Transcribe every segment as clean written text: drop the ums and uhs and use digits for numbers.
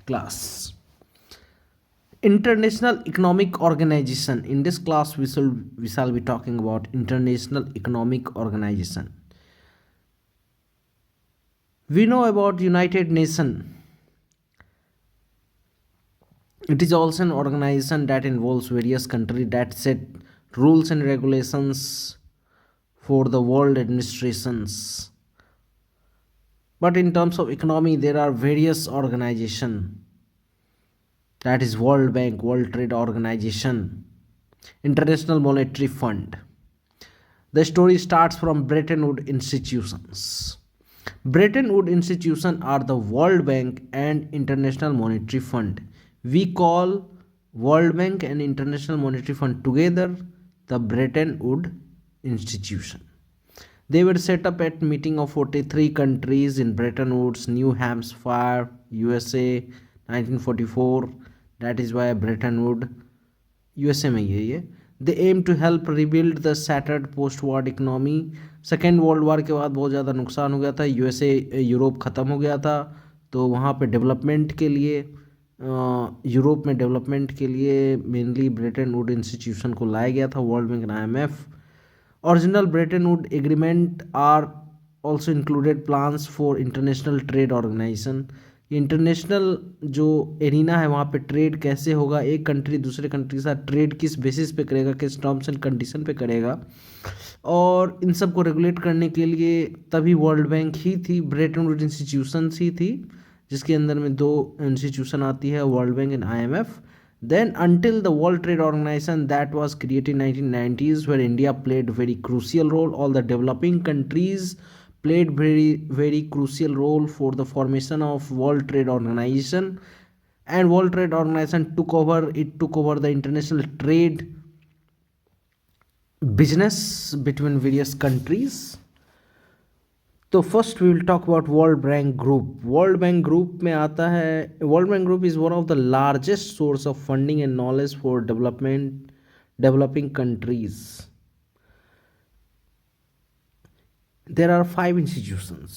class. International Economic Organization. In this class, we shall be talking about International Economic Organization. We know about United Nations. It is also an organization that involves various countries that set rules and regulations for the world administrations. But in terms of economy, there are various organizations, that is World Bank, World Trade Organization, International Monetary Fund. The story starts from Bretton Woods institutions. Bretton Woods institutions are the World Bank and International Monetary Fund. We call World Bank and International Monetary Fund together the Bretton Woods institution. They were set up at meeting of 43 countries in Bretton Woods, New Hampshire, USA, 1944. That is why Bretton Woods USA में ही है ये. They aim to help rebuild the shattered post war economy. Second world war के बाद बहुत ज़्यादा नुकसान हो गया था, यूएसए यूरोप ख़त्म हो गया था, तो वहाँ पे डेवलपमेंट के लिए यूरोप में डेवलपमेंट के लिए मेनली ब्रेटन वुड इंस्टीट्यूशन को लाया गया था, World Bank and IMF. Original Bretton Wood agreement are also included plans for international trade organisation. International जो एरिना है वहाँ पे ट्रेड कैसे होगा, एक कंट्री दूसरे कंट्री के साथ ट्रेड किस बेसिस पे करेगा, किस टर्म्स एंड कंडीशन पे करेगा, और इन सब को रेगुलेट करने के लिए तभी वर्ल्ड बैंक ही थी, ब्रेटन वुड इंस्टीट्यूशंस ही थी, जिसके अंदर में दो इंस्टीट्यूशन आती है, World Bank and IMF. Then until the World Trade Organization that was created in 1990s, where India played very crucial role, all the developing countries played very crucial role for the formation of World Trade Organization, and World Trade Organization took over the international trade business between various countries. तो first we will talk about World Bank group. World Bank group में आता है, World Bank group is one of the largest source of funding and knowledge for developing countries. There are 5 institutions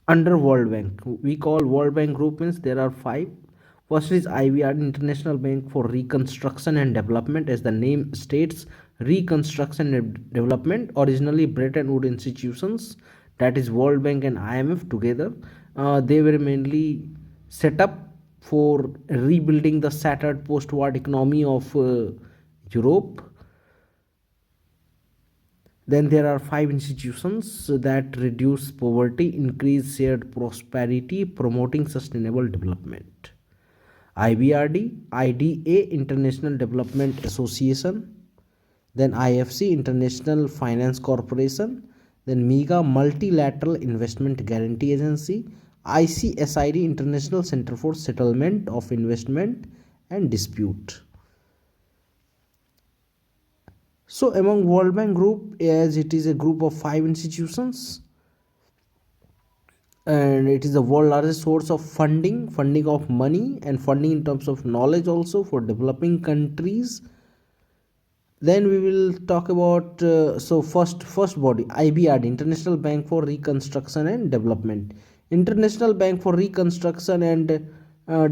under World Bank. We call World Bank Group means there are 5. First is IBRD, International Bank for Reconstruction and Development. As the name states, reconstruction and development. Originally Bretton Woods institutions, that is World Bank and IMF together. They were mainly set up for rebuilding the shattered post-war economy of Europe. Then there are 5 institutions that reduce poverty, increase shared prosperity, promoting sustainable development. IBRD, IDA, International Development Association, then IFC, International Finance Corporation, then MEGA, Multilateral Investment Guarantee Agency, ICSID, International Center for Settlement of Investment and Dispute. So among World Bank Group, as it is a group of 5 institutions, and it is the world largest source of funding of money and funding in terms of knowledge also for developing countries. Then we will talk about first body, IBRD, International Bank for Reconstruction and Development. International Bank for Reconstruction and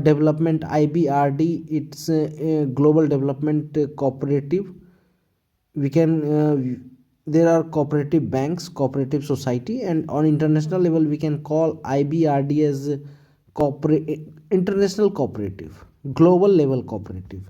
Development, IBRD, it's a global development cooperative. We can there are cooperative banks, cooperative society, and on international level we can call IBRD as international cooperative, global level cooperative.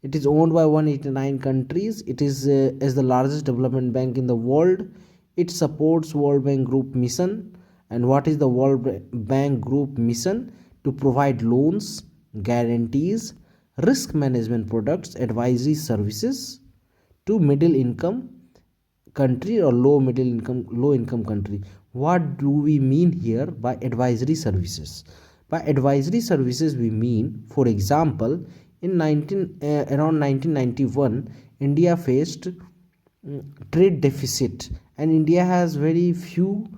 It is owned by 189 countries. It is as the largest development bank in the world. It supports World Bank Group mission. And what is the World Bank Group mission? To provide loans, guarantees, risk management products, advisory services to middle income country or low income country. What do we mean here by advisory services? By advisory services we mean, for example, in around 1991 India faced trade deficit, and India has very few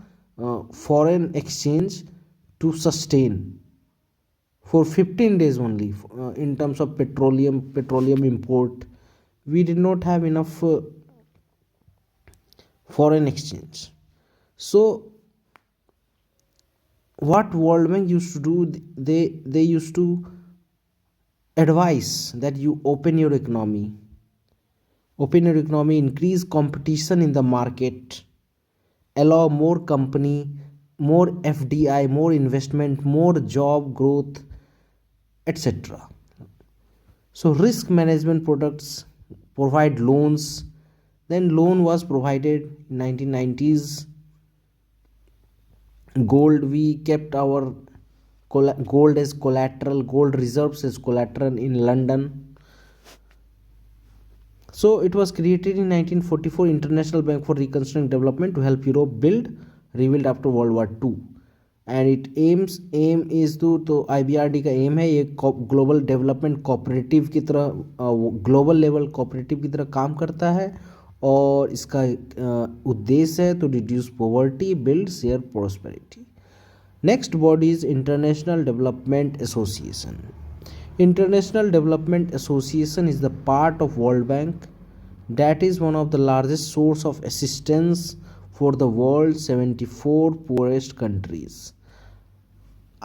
foreign exchange to sustain for 15 days only. In terms of petroleum import, we did not have enough foreign exchange. So what World Bank used to do, they used to advise that you open your economy, increase competition in the market, allow more company, more FDI, more investment, more job growth, etc. So risk management products, provide loans. Then loan was provided in 1990s. Gold, we kept our gold as collateral, gold reserves as collateral in London. So it was created in 1944, International Bank for Reconstruction Development, to help Europe rebuild after World War II. And it aim is तो IBRD का aim है ये global development cooperative की तरह, global level cooperative की तरह काम करता है, और इसका उद्देश्य है to reduce poverty, build share prosperity. Next body is international development association. International Development Association is the part of World Bank that is one of the largest source of assistance for the world's 74 poorest countries.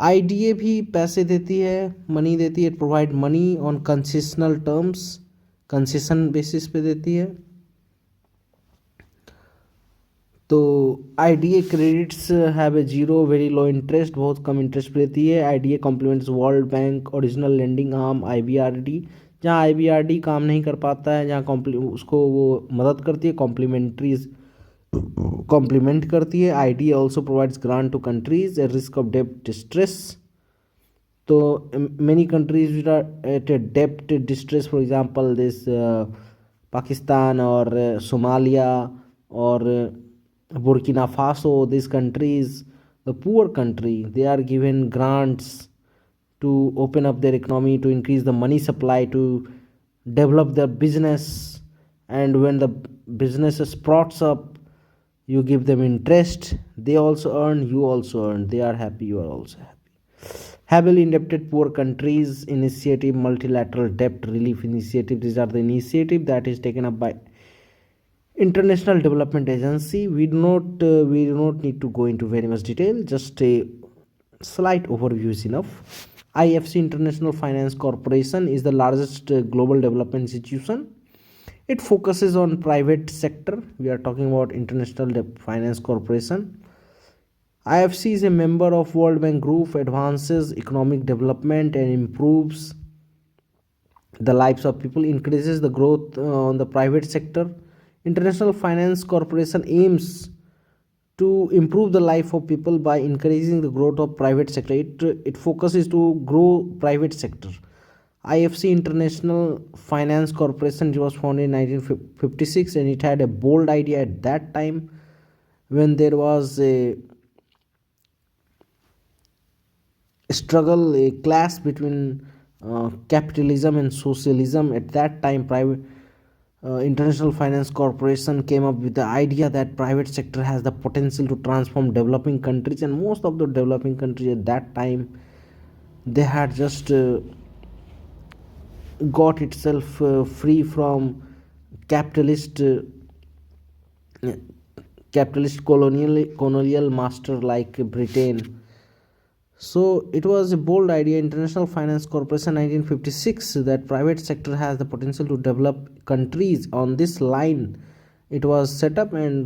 IDA भी पैसे देती है, money देती है, provide money on concessional terms, concession basis पे देती है. तो IDA credits have a zero very low interest, बहुत कम इंटरेस्ट पे देती है. IDA complements World Bank original lending arm IBRD. जहाँ IBRD काम नहीं कर पाता है, जहाँ उसको वो मदद करती है, कॉम्प्लीमेंट करती है. IDA also provides grant to countries at risk of डेब्ट डिस्ट्रेस. तो many countries which are at a डेब्ट distress, for example this Pakistan और सोमालिया और Burkina Faso, these countries, the poor country, they are given grants to open up their economy, to increase the money supply, to develop their business. And when the business sprouts up, you give them interest, they also earn, you also earn, they are happy, you are also happy. Heavily indebted poor countries initiative, multilateral debt relief initiative, these are the initiative that is taken up by International Development Agency. We do not need to go into very much detail, just a slight overview is enough. IFC, International Finance Corporation, is the largest global development institution. It focuses on private sector. We are talking about International Finance Corporation. IFC is a member of World Bank Group, advances economic development and improves the lives of people, increases the growth on the private sector. International Finance Corporation aims to improve the life of people by encouraging the growth of private sector. It focuses to grow private sector. IFC, International Finance Corporation, was founded in 1956, and it had a bold idea at that time when there was a struggle, a clash between capitalism and socialism. At that time, International Finance Corporation came up with the idea that private sector has the potential to transform developing countries, and most of the developing countries at that time, they had just got itself free from capitalist colonial master like Britain. So it was a bold idea, International Finance Corporation 1956, that private sector has the potential to develop countries. On this line it was set up, and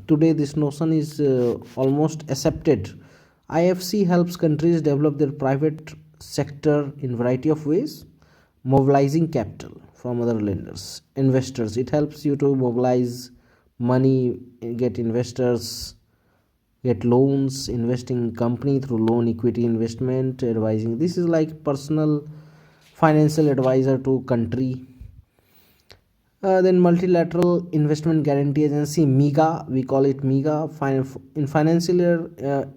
today this notion is almost accepted. IFC helps countries develop their private sector in variety of ways, mobilizing capital from other lenders, investors. It helps you to mobilize money, get investors, get loans, investing in company through loan, equity investment, advising. This is like personal financial advisor to country. Then multilateral investment guarantee agency, MIGA, we call it MIGA. In financial year,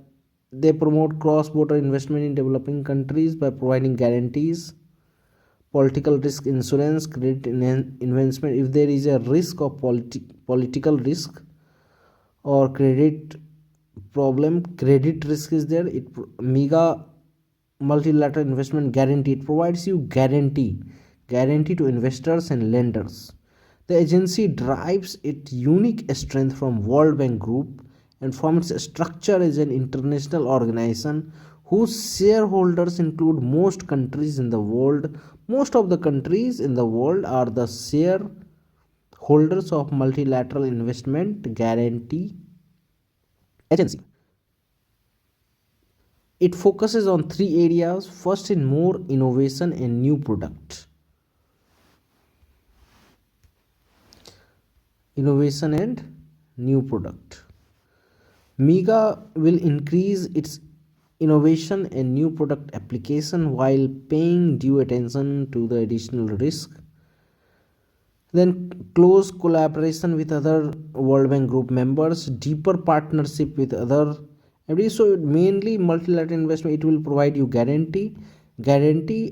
they promote cross-border investment in developing countries by providing guarantees, political risk insurance, credit investment. If there is a risk of political risk or credit problem, credit risk is there, MIGA, multilateral investment guarantee, it provides you guarantee to investors and lenders. The agency derives its unique strength from World Bank Group and from its structure is an international organization whose shareholders include most countries in the world. Most of the countries in the world are the shareholders of multilateral investment guarantee agency. It focuses on three areas. First, in more innovation and new product. Innovation and new product. MEGA will increase its innovation and new product application while paying due attention to the additional risk. Then close collaboration with other World Bank Group members, deeper partnership with other. So mainly multilateral investment, it will provide you guarantee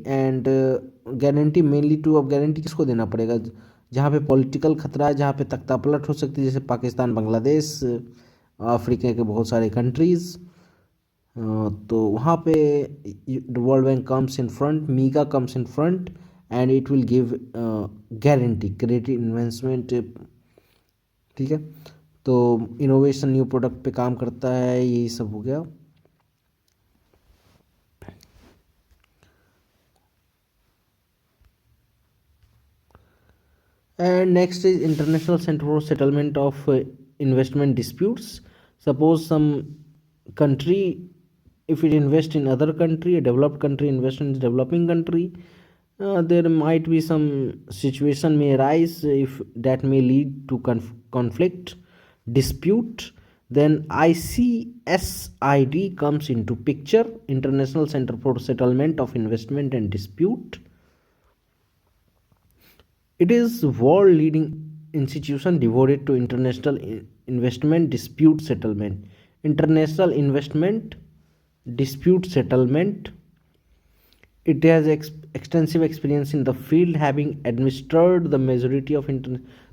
and guarantee mainly to अब guarantee किसको देना पड़ेगा, जहाँ पे political खतरा है, जहाँ पे तख्तापलट हो सकती है, जैसे पाकिस्तान, बांग्लादेश, अफ्रीका के बहुत सारे कंट्रीज़, तो वहाँ पे world bank comes in front, मीगा comes in front end it will give guarantee credit investment. ठीक है, तो इनोवेशन न्यू प्रोडक्ट पे काम करता है, यही सब हो गया. And next is International Center for Settlement of Investment Disputes. Suppose some country, if it invest in other country, a developed country invest in developing country, there might be some situation may arise if that may lead to conflict, dispute. Then ICSID comes into picture, International Center for Settlement of Investment and Dispute. It is world leading institution devoted to international investment dispute settlement. International investment dispute settlement. It has extensive experience in the field, having administered the majority of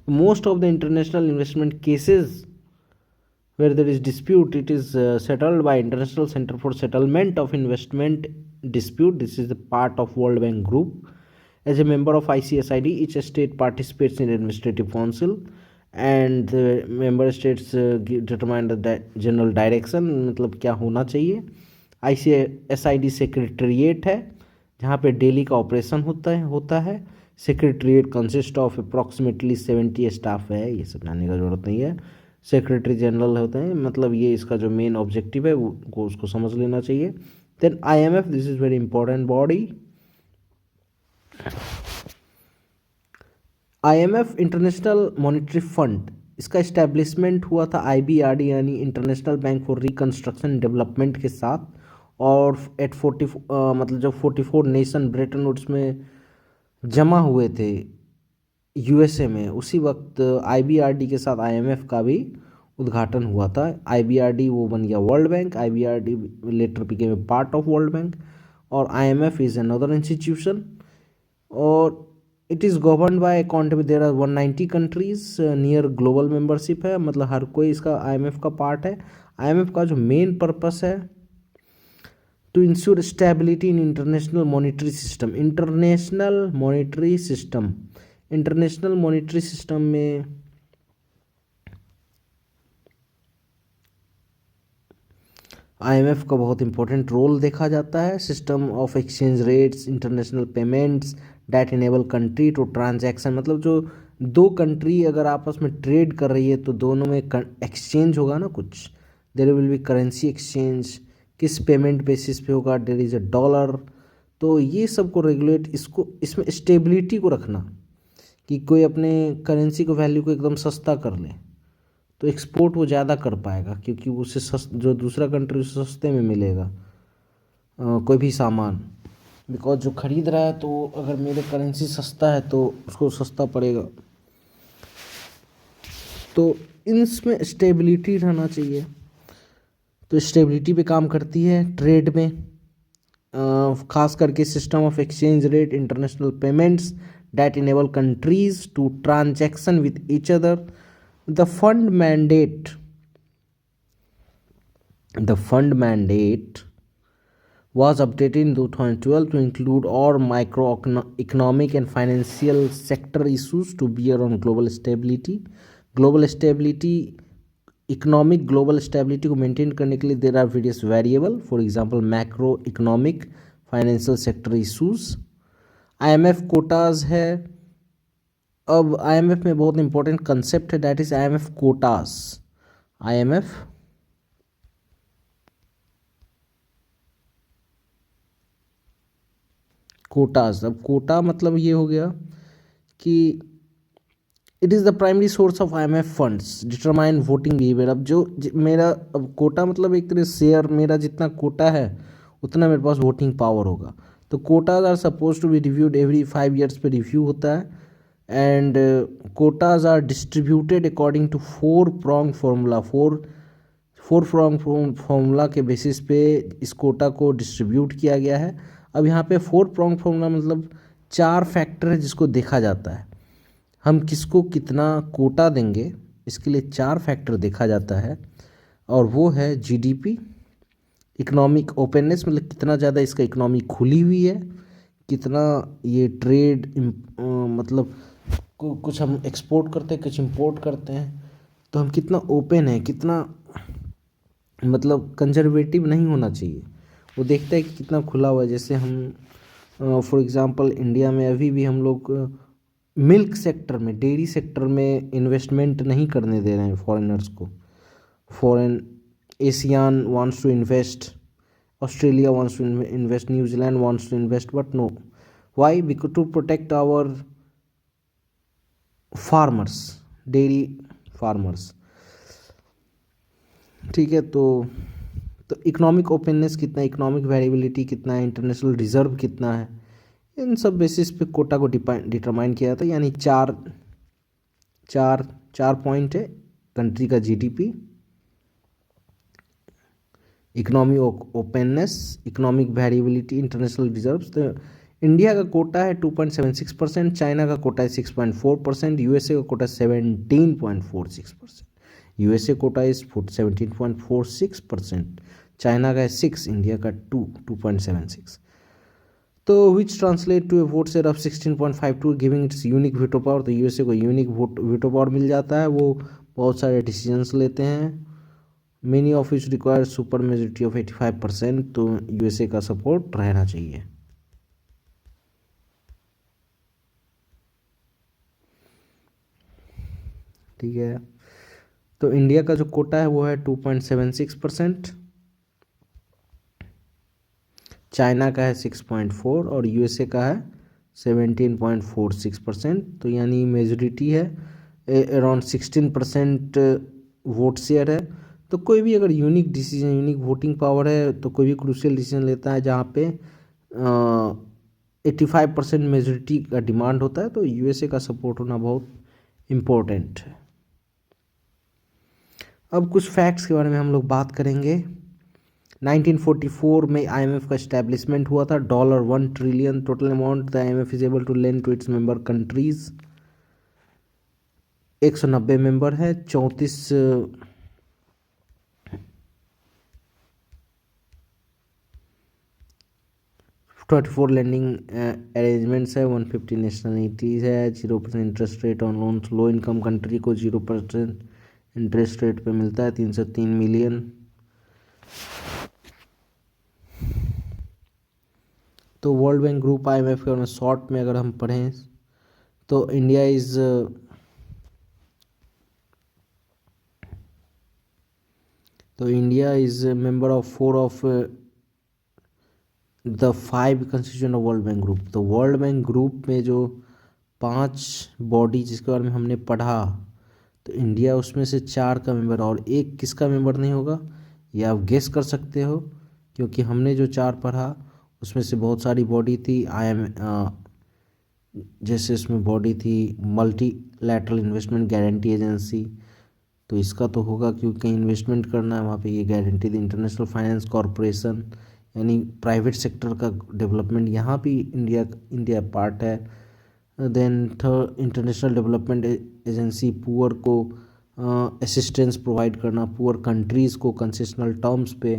most of the international investment cases where there is dispute. It is settled by International Center for Settlement of Investment Dispute. This is the part of World Bank Group. As a member of ICSID, each state participates in administrative council and the member states determine the general direction, मतलब क्या होना चाहिए. ICSID secretariat है जहाँ पे daily का operation होता है. Secretariat consist of approximately 70 staff है, ये सब जानने का ज़रूरत नहीं है. सेक्रेटरी जनरल होते हैं, मतलब ये इसका जो मेन ऑब्जेक्टिव है वो उसको समझ लेना चाहिए. Then IMF, this is very important body. IMF international monetary fund, इसका इस्टेब्लिशमेंट हुआ था IBRD यानी international bank for reconstruction development के साथ. और एट 40 मतलब जब 44 नेशन ब्रेटन वुड्स में जमा हुए थे USA में, उसी वक्त IBRD के साथ IMF का भी उद्घाटन हुआ था. IBRD वो बन गया World Bank, IBRD later became a part of World Bank, और IMF इज़ अनदर इंस्टीट्यूशन. और it is govern by accountable, there are 190 countries near global membership है, मतलब हर कोई इसका IMF का पार्ट है. IMF का जो मेन पर्पस है to ensure stability in international monetary system. International monetary system में IMF का बहुत इंपॉर्टेंट रोल देखा जाता है. System of exchange rates, international payments that enable country to transaction, मतलब जो दो कंट्री अगर आपस में ट्रेड कर रही है तो दोनों में एक्सचेंज होगा ना कुछ, there will be currency exchange. किस पेमेंट बेसिस पे होगा, देयर इज़ अ डॉलर. तो ये सब को रेगुलेट, इसको इसमें स्टेबिलिटी को रखना कि कोई अपने करेंसी को वैल्यू को एकदम सस्ता कर ले तो एक्सपोर्ट वो ज़्यादा कर पाएगा, क्योंकि उसे जो दूसरा कंट्री उसे सस्ते में मिलेगा कोई भी सामान. बिकॉज जो ख़रीद रहा है तो अगर मेरे करेंसी सस्ता है तो उसको सस्ता पड़ेगा. तो इसमें स्टेबिलिटी रहना चाहिए. तो स्टेबिलिटी पे काम करती है ट्रेड में, खास करके system of exchange rate, international payments that enable countries to transaction with each other. The fund mandate was updated in 2012 to include all microeconomic and financial sector issues to bear on global stability. Global stability economic global stability को maintain करने के लिए there are various variable, for example macro economic, financial sector issues. IMF quotas है। अब आईएमएफ में बहुत important concept है, that is IMF quotas. IMF quotas. अब कोटा मतलब ये हो गया कि it is the primary source of IMF funds determine voting behaviour. अब मेरा, अब कोटा मतलब एक तरह शेयर, मेरा जितना कोटा है उतना मेरे पास वोटिंग पावर होगा। तो quotas are suppose to be reviewed every 5 years पे रिव्यू होता है। And quotas are distributed according to 4-prong formula. Four prong formula के बेसिस पे इस कोटा को डिस्ट्रीब्यूट किया गया है। अब यहाँ पे 4-prong फॉर्मूला मतलब 4 फैक्टर है जिसको देखा जाता है, हम किसको कितना कोटा देंगे, इसके लिए 4 फैक्टर देखा जाता है। और वो है जीडीपी, इकोनॉमिक ओपननेस मतलब कितना ज़्यादा इसका इकोनॉमी खुली हुई है, कितना ये ट्रेड मतलब कुछ हम एक्सपोर्ट करते हैं, कुछ इंपोर्ट करते हैं, तो हम कितना ओपन है, कितना मतलब कंजर्वेटिव नहीं होना चाहिए, वो देखता है कि कितना खुला हुआ है। जैसे हम फॉर एग्जांपल इंडिया में अभी भी हम लोग मिल्क सेक्टर में, डेयरी सेक्टर में इन्वेस्टमेंट नहीं करने दे रहे हैं फॉरेनर्स को। Foreign Asian wants to invest, Australia wants to invest, New Zealand wants to invest, but no, why? Because to protect our farmers, dairy farmers. ठीक है, तो इकोनॉमिक ओपननेस कितना, इकोनॉमिक वेरिएबिलिटी कितना है, इंटरनेशनल रिजर्व कितना है, इन सब बेसिस पे कोटा को डिटरमाइन किया जाता है। यानी चार चार चार पॉइंट है, कंट्री का GDP, economy openness, economic variability, international reserves. तो इंडिया का कोटा है 2.76%, चाइना का कोटा है 6.4%, यूएसए का quota 17.46%। USA quota is 17.46%, China का है 6, इंडिया का 2.76। तो which translate to a vote share of 16.52 giving its unique veto power. तो यूएसए को यूनिक वीटो पावर मिल जाता है, वो बहुत सारे डिसीजंस लेते हैं, many of which require super majority of 85%। तो यूएसए का सपोर्ट रहना चाहिए। ठीक है, तो इंडिया का जो कोटा है वो है 2.76%, चाइना का है 6.4 और यूएसए का है 17.46%। तो यानी मेजोरिटी है, अराउंड 16% वोट शेयर है। तो कोई भी अगर unique decision, unique voting power है, तो कोई भी क्रूशियल डिसीजन लेता है जहाँ पे 85% मेजोरिटी का डिमांड होता है, तो यूएसए का सपोर्ट होना बहुत इम्पोर्टेंट है। अब कुछ फैक्ट्स के बारे में हम लोग बात करेंगे। 1944 में आईएमएफ का इस्टेब्लिशमेंट हुआ था। $1 trillion total amount the IMF is able to lend to its member countries. 190 member है, 24 लैंडिंग अरेंजमेंट्स है, 150 नेशनलिटीज़ है, 0% interest rate on loans. Low income country को 0% इंटरेस्ट रेट पे मिलता है, 303 मिलियन। तो वर्ल्ड बैंक ग्रुप आईएमएफ के बारे में शॉर्ट में अगर हम पढ़ें तो India is member of 4 of the 5 constituent of World Bank group. तो वर्ल्ड बैंक ग्रुप में जो 5 बॉडी जिसके बारे में हमने पढ़ा, तो इंडिया उसमें से 4 का मेंबर, और एक किसका मेंबर नहीं होगा ये आप गेस कर सकते हो, क्योंकि हमने जो 4 पढ़ा उसमें से बहुत सारी बॉडी थी। जैसे इसमें बॉडी थी मल्टीलैटरल इन्वेस्टमेंट गारंटी एजेंसी, तो इसका तो होगा क्योंकि कहीं इन्वेस्टमेंट करना है वहाँ पे ये गारंटी दी। इंटरनेशनल फाइनेंस कॉरपोरेशन यानी प्राइवेट सेक्टर का डेवलपमेंट, यहाँ भी इंडिया पार्ट है। Then third, international development agency, poor को असिस्टेंस प्रोवाइड करना, पुअर कंट्रीज़ को कंसेशनल टर्म्स पे।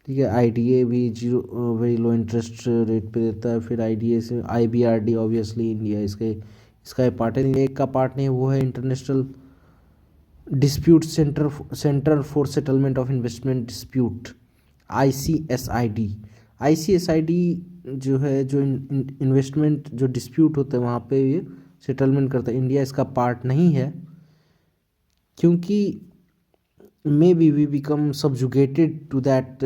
ठीक है, आईडीए भी वेरी लो इंटरेस्ट रेट पे देता है। फिर आईडीए से आईबीआरडी, ऑब्वियसली इंडिया इसका पार्ट है। एक का पार्ट नहीं, वो है international dispute centre for settlement of investment dispute, ICSID। ICSID जो है, जो इन्वेस्टमेंट जो डिस्प्यूट होते हैं वहाँ पे ये सेटलमेंट करता है। इंडिया इसका पार्ट नहीं है क्योंकि maybe we become subjugated to that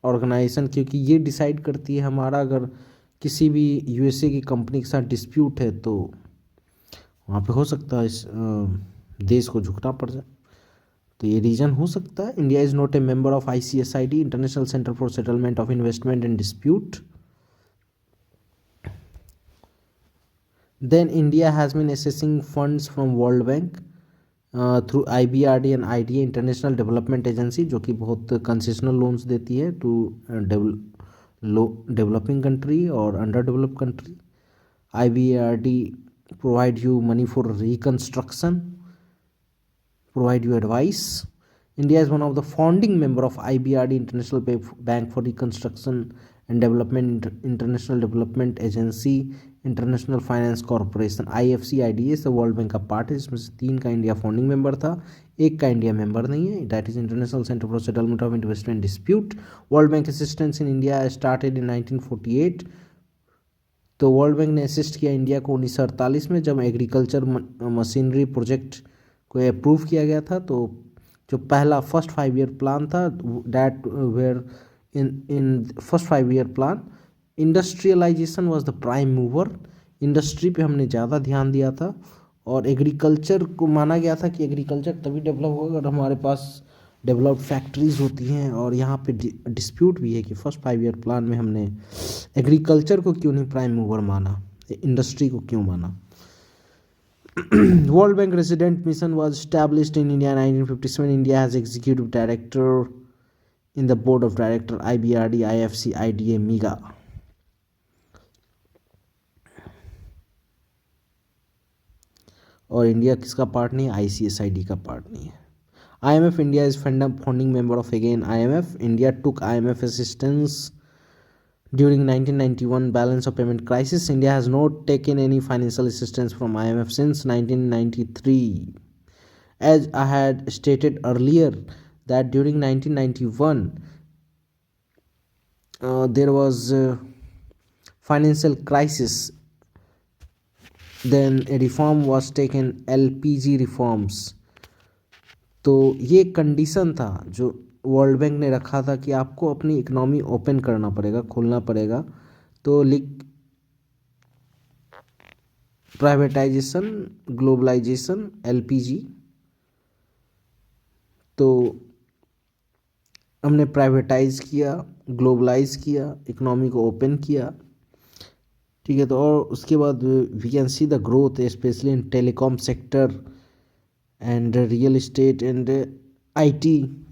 organisation, क्योंकि ये डिसाइड करती है हमारा, अगर किसी भी USA की कंपनी के साथ डिस्प्यूट है तो वहाँ पे हो सकता है इस देश को झुकना पड़ जाए। तो ये रीज़न हो सकता है। India is not a member of ICSID, international centre for settlement of investment and dispute. Then India has been accessing funds from World Bank through IBRD and IDA, international development agency, जो कि बहुत concessional loans देती है to developing country और under developed country. IBRD provide you money for reconstruction, provide you advice. India is one of the founding member of IBRD, International Bank for Reconstruction and Development, International Development Agency, international finance corporation, IFC-IDA से world bank का part है, जिसमें से 3 का India founding member था, एक का India member नहीं है, that is international centre for settlement of investment dispute. World Bank assistance in India started in 1948। तो वर्ल्ड बैंक ने असिस्ट किया इंडिया को 1948 में, जब एग्रीकल्चर मशीनरी प्रोजेक्ट को अप्रूव किया गया था। तो जो पहला फर्स्ट 5 ईयर प्लान था, that where in first 5 year plan industrialisation was the prime mover. Industry पे हमने ज़्यादा ध्यान दिया था और एग्रीकल्चर को माना गया था कि एग्रीकल्चर तभी डेवलप होगा अगर हमारे पास डेवलप्ड फैक्ट्रीज़ होती हैं। और यहाँ पे डिस्प्यूट भी है कि फर्स्ट 5 ईयर प्लान में हमने एग्रीकल्चर को क्यों नहीं प्राइम मूवर माना, इंडस्ट्री को क्यों माना। World Bank Resident Mission was established in India in 1957. India has executive director in the board of director, IBRD, IFC, IDA, MIGA. और इंडिया किसका पार्ट नहीं है? ICSID का पार्ट नहीं है। IMF, India is founding member of again IMF. India took IMF assistance during 1991 balance of payment crisis. India has not taken any financial assistance from IMF since 1993. As I had stated earlier that during 1991 there was financial crisis. Then a reform was taken, LPG reforms. तो ये condition था जो world Bank ने रखा था कि आपको अपनी इकोनॉमी ओपन करना पड़ेगा, खोलना पड़ेगा। तो प्राइवेटाइजेशन, ग्लोबलाइजेशन, LPG। तो हमने प्राइवेटाइज किया, ग्लोबलाइज किया, इकोनॉमी को ओपन किया, ठीक है। तो और उसके बाद we can see the growth specially in telecom sector and real estate and IT,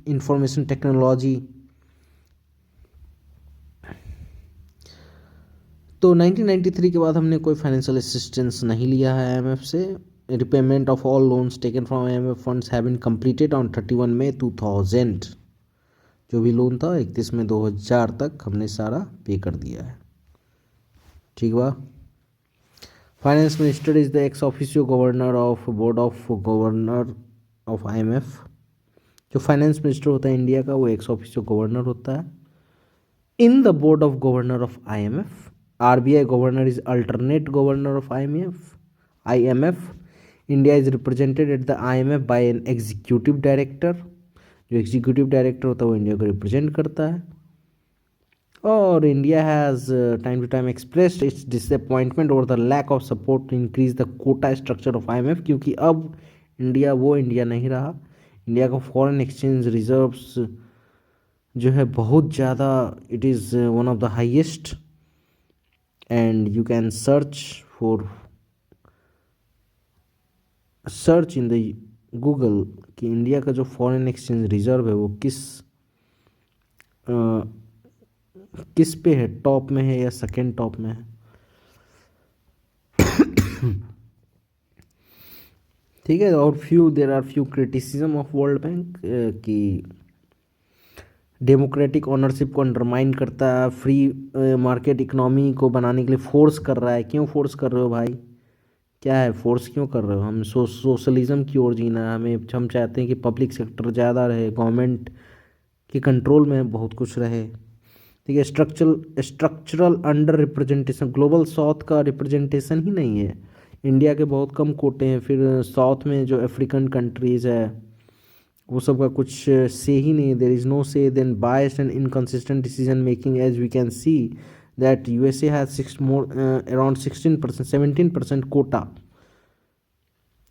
information technology. तो 1993 के बाद हमने कोई फाइनेंशियल असिस्टेंस नहीं लिया है IMF से। Repayment of all loans taken from IMF funds have been completed on 31 May 2000। जो भी लोन था 31 मई 2000 तक हमने सारा पे कर दिया है, ठीक बा। Finance minister is the ex officio governor of board of governor of IMF। जो फाइनेंस मिनिस्टर होता है इंडिया का, वो एक्स ऑफिशियो गवर्नर होता है in the board of governor of IMF। RBI governor is alternate governor of IMF। India is represented at the IMF by an executive director. जो executive director होता है वो इंडिया को represent करता है। और India has time to time expressed its disappointment over the lack of support to increase the quota structure of IMF, क्योंकि अब इंडिया वो इंडिया नहीं रहा। इंडिया का फॉरेन एक्सचेंज रिजर्व्स जो है बहुत ज़्यादा, it is one of the highest. And you can search in the Google कि इंडिया का जो फॉरेन एक्सचेंज रिजर्व है वो किस पे है, टॉप में है या सेकेंड टॉप में है। ठीक है। और there are few criticism of World Bank कि डेमोक्रेटिक ऑनरशिप को अंडरमाइन करता है, फ्री मार्केट इकोनॉमी को बनाने के लिए फोर्स कर रहा है। क्यों फोर्स कर रहे हो भाई? क्या है, फोर्स क्यों कर रहे हो? हम सोशलिज्म की ओर जीना है हमें, हम चाहते हैं कि पब्लिक सेक्टर ज़्यादा रहे, गवर्नमेंट के कंट्रोल में बहुत कुछ रहे। ठीक है, structural under representation, global south का रिप्रेजेंटेशन ही नहीं है। इंडिया के बहुत कम कोटे हैं, फिर साउथ में जो अफ्रीकन कंट्रीज़ है वो सब का कुछ से ही नहीं, there is no say, then biased and inconsistent decision making as we can see that USA has six more around 16%, 17% quota,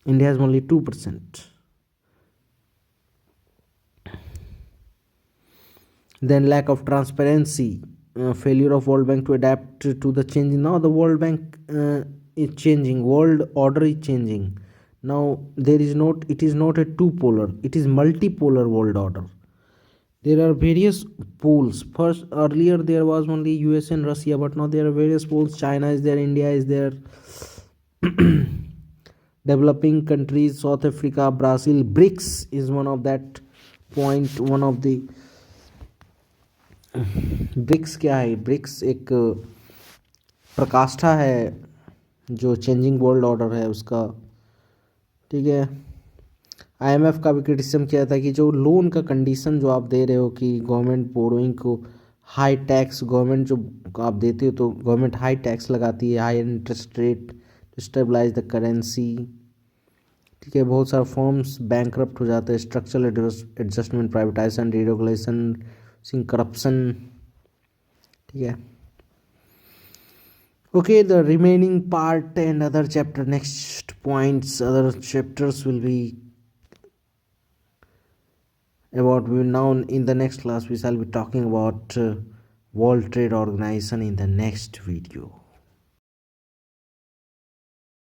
India has only 2%. Then lack of transparency, failure of World Bank to adapt to the changing. Now the World Bank is changing, world order is changing. Now there is not, it is not a two polar, it is multipolar world order. There are various poles. First, earlier there was only US and Russia, but now there are various poles. China is there, India is there, developing countries, South Africa, Brazil. BRICS is one of that point, one of the BRICS क्या है? BRICS एक प्रकाष्ठा है जो changing world order है उसका। ठीक है, IMF का भी क्रिटिसिज्म किया था कि जो लोन का कंडीशन जो आप दे रहे हो कि गवर्नमेंट बोरोइंग को हाई टैक्स, गवर्नमेंट जो आप देते हो तो गवर्नमेंट हाई टैक्स लगाती है, high interest rate to stabilise the currency. ठीक है, बहुत सारे फॉर्म्स बैंकरप्ट हो जाते हैं, structural adjustment, privatisation, deregulation, corruption. ठीक है, okay, the remaining part and other chapter, next points, other chapters will be about, we will now in the next class we shall be talking about World Trade Organization in the next video.